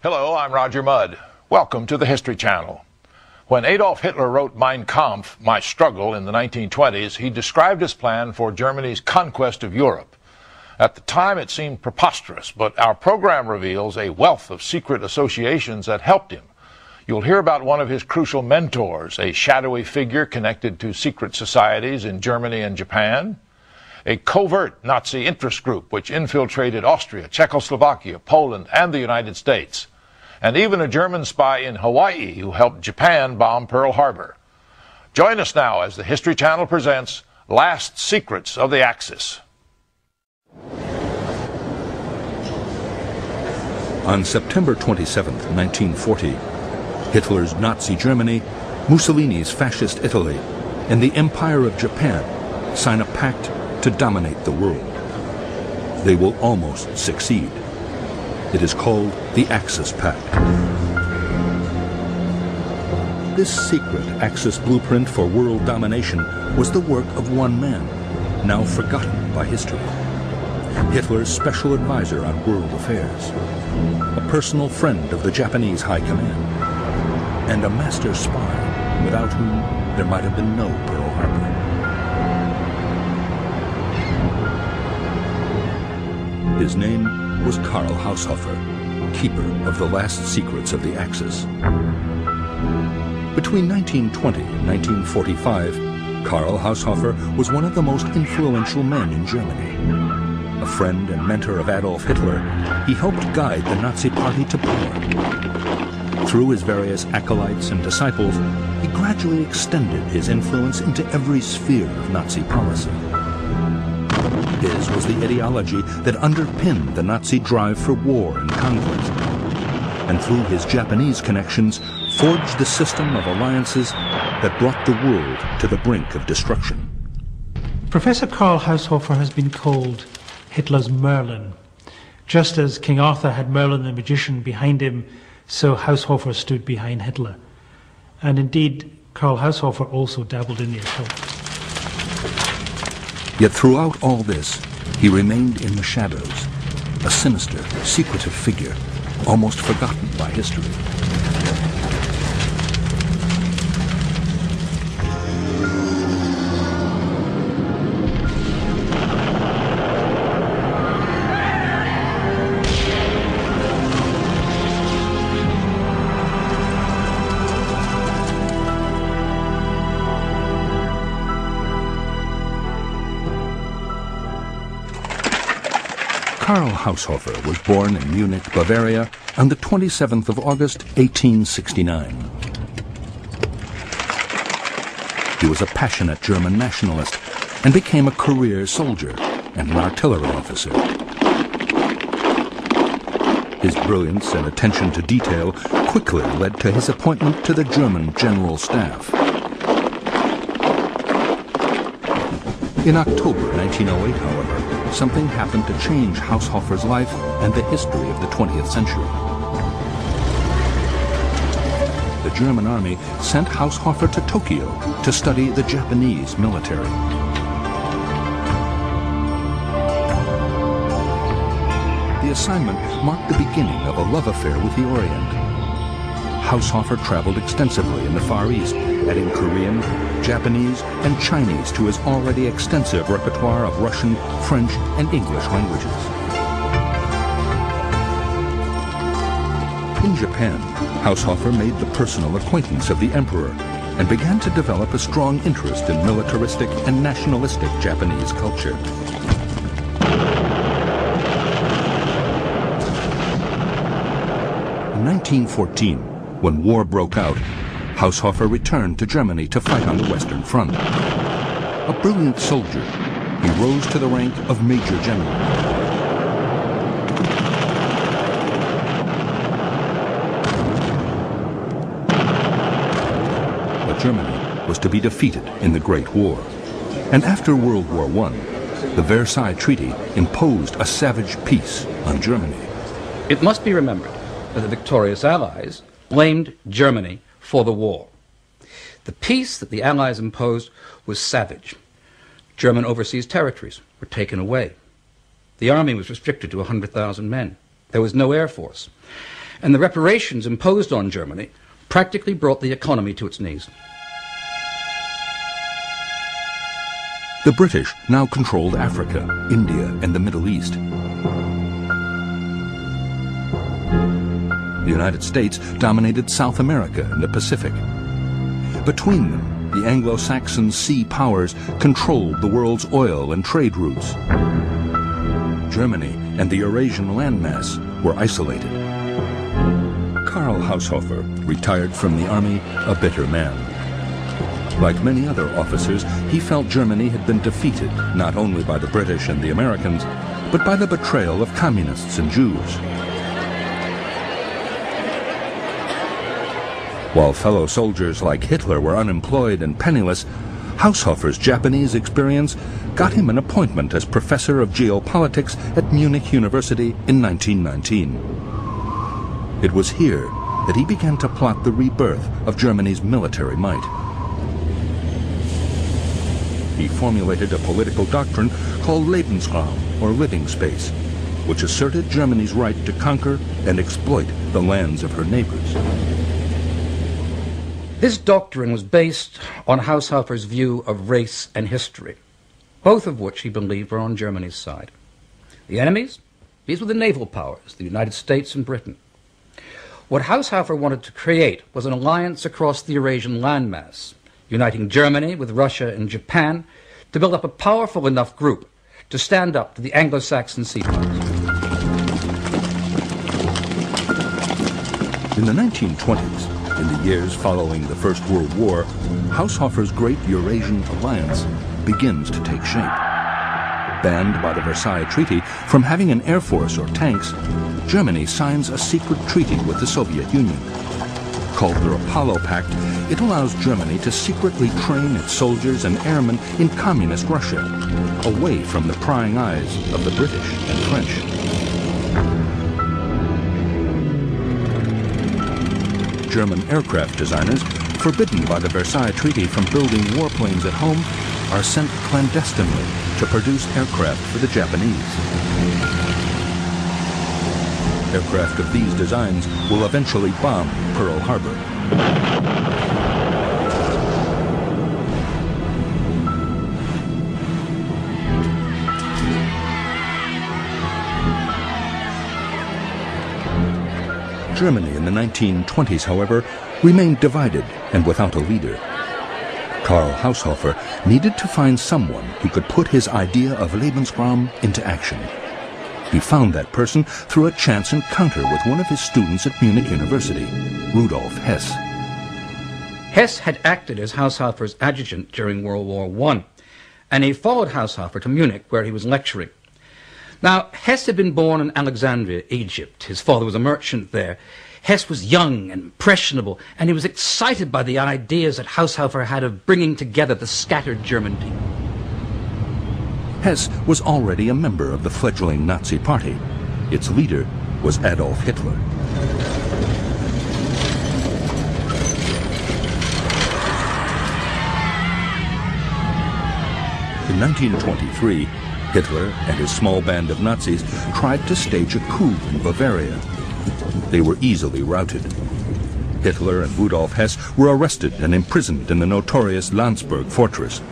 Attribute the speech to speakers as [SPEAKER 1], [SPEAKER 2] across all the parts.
[SPEAKER 1] Hello, I'm Roger Mudd. Welcome to the History Channel. When Adolf Hitler wrote Mein Kampf, My Struggle, in the 1920s, he described his plan for Germany's conquest of Europe. At the time, it seemed preposterous, but our program reveals a wealth of secret associations that helped him. You'll hear about one of his crucial mentors, a shadowy figure connected to secret societies in Germany and Japan, a covert Nazi interest group which infiltrated Austria, Czechoslovakia, Poland, and the United States, and even a German spy in Hawaii who helped Japan bomb Pearl Harbor. Join us now as the History Channel presents Last Secrets of the Axis.
[SPEAKER 2] On September 27, 1940, Hitler's Nazi Germany, Mussolini's Fascist Italy, and the Empire of Japan sign a pact to dominate the world. They will almost succeed. It is called the Axis Pact. This secret Axis blueprint for world domination was the work of one man, now forgotten by history. Hitler's special advisor on world affairs, a personal friend of the Japanese High Command, and a master spy without whom there might have been no Pearl Harbor. His name was Karl Haushofer, keeper of the last secrets of the Axis. Between 1920 and 1945, Karl Haushofer was one of the most influential men in Germany. A friend and mentor of Adolf Hitler, he helped guide the Nazi Party to power. Through his various acolytes and disciples, he gradually extended his influence into every sphere of Nazi policy. His was the ideology that underpinned the Nazi drive for war and conflict, and through his Japanese connections, forged the system of alliances that brought the world to the brink of destruction.
[SPEAKER 3] Professor Karl Haushofer has been called Hitler's Merlin. Just as King Arthur had Merlin the magician behind him, so Haushofer stood behind Hitler. And indeed, Karl Haushofer also dabbled in the occult.
[SPEAKER 2] Yet throughout all this, he remained in the shadows, a sinister, secretive figure, almost forgotten by history. Karl Haushofer was born in Munich, Bavaria, on the 27th of August, 1869. He was a passionate German nationalist and became a career soldier and an artillery officer. His brilliance and attention to detail quickly led to his appointment to the German General Staff. In October 1908, however, something happened to change Haushofer's life and the history of the 20th century. The German army sent Haushofer to Tokyo to study the Japanese military. The assignment marked the beginning of a love affair with the Orient. Haushofer traveled extensively in the Far East, adding Korean, Japanese, and Chinese to his already extensive repertoire of Russian, French, and English languages. In Japan, Haushofer made the personal acquaintance of the emperor and began to develop a strong interest in militaristic and nationalistic Japanese culture. In 1914, when war broke out, Haushofer returned to Germany to fight on the Western Front. A brilliant soldier, he rose to the rank of Major General. But Germany was to be defeated in the Great War. And after World War I, the Versailles Treaty imposed a savage peace on Germany.
[SPEAKER 4] It must be remembered that the victorious Allies blamed Germany for the war. The peace that the Allies imposed was savage. German overseas territories were taken away. The army was restricted to 100,000 men. There was no air force. and the reparations imposed on Germany practically brought the economy to its knees.
[SPEAKER 2] The British now controlled Africa, India, and the Middle East. The United States dominated South America and the Pacific. Between them, the Anglo-Saxon sea powers controlled the world's oil and trade routes. Germany and the Eurasian landmass were isolated. Karl Haushofer retired from the army a bitter man. Like many other officers, he felt Germany had been defeated not only by the British and the Americans, but by the betrayal of communists and Jews. While fellow soldiers like Hitler were unemployed and penniless, Haushofer's Japanese experience got him an appointment as professor of geopolitics at Munich University in 1919. It was here that he began to plot the rebirth of Germany's military might. He formulated a political doctrine called Lebensraum, or living space, which asserted Germany's right to conquer and exploit the lands of her neighbors.
[SPEAKER 4] This doctrine was based on Haushofer's view of race and history, both of which he believed were on Germany's side. The enemies? These were the naval powers, the United States and Britain. What Haushofer wanted to create was an alliance across the Eurasian landmass, uniting Germany with Russia and Japan to build up a powerful enough group to stand up to the Anglo-Saxon sea powers.
[SPEAKER 2] In the 1920s, in the years following the First World War, Haushofer's Great Eurasian Alliance begins to take shape. Banned by the Versailles Treaty from having an air force or tanks, Germany signs a secret treaty with the Soviet Union. Called the Apollo Pact, it allows Germany to secretly train its soldiers and airmen in communist Russia, away from the prying eyes of the British and French. German aircraft designers, forbidden by the Versailles Treaty from building warplanes at home, are sent clandestinely to produce aircraft for the Japanese. Aircraft of these designs will eventually bomb Pearl Harbor. Germany in the 1920s, however, remained divided and without a leader. Karl Haushofer needed to find someone who could put his idea of Lebensraum into action. He found that person through a chance encounter with one of his students at Munich University, Rudolf Hess.
[SPEAKER 4] Hess had acted as Haushofer's adjutant during World War I, and he followed Haushofer to Munich, where he was lecturing. Now, Hess had been born in Alexandria, Egypt. His father was a merchant there. Hess was young and impressionable, and he was excited by the ideas that Haushofer had of bringing together the scattered German people.
[SPEAKER 2] Hess was already a member of the fledgling Nazi Party. Its leader was Adolf Hitler. In 1923, Hitler and his small band of Nazis tried to stage a coup in Bavaria. They were easily routed. Hitler and Rudolf Hess were arrested and imprisoned in the notorious Landsberg fortress.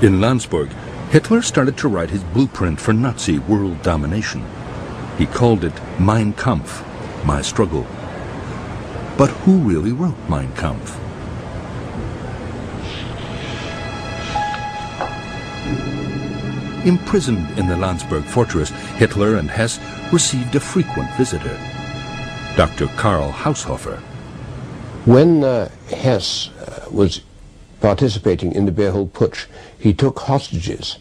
[SPEAKER 2] In Landsberg, Hitler started to write his blueprint for Nazi world domination. He called it Mein Kampf, My Struggle. But who really wrote Mein Kampf? Imprisoned in the Landsberg fortress, Hitler and Hess received a frequent visitor, Dr. Karl Haushofer.
[SPEAKER 5] When Hess was participating in the Beerholt Putsch, he took hostages,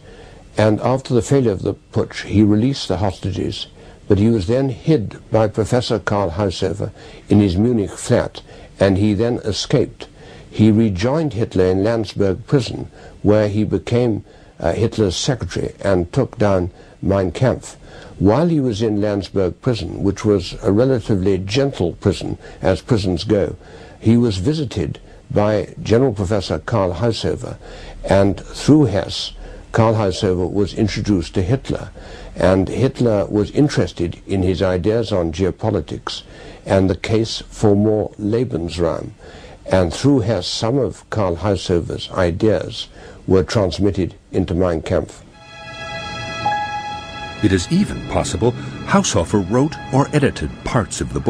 [SPEAKER 5] and after the failure of the putsch, he released the hostages, but he was then hid by Professor Karl Haushofer in his Munich flat, and he then escaped. He rejoined Hitler in Landsberg prison, where he became Hitler's secretary and took down Mein Kampf. While he was in Landsberg prison, which was a relatively gentle prison, as prisons go, he was visited by General Professor Karl Haushofer, and through Hess, Karl Haushofer was introduced to Hitler, and Hitler was interested in his ideas on geopolitics and the case for more Lebensraum, and through Hess some of Karl Haushofer's ideas were transmitted into Mein Kampf.
[SPEAKER 2] It is even possible Haushofer wrote or edited parts of the book.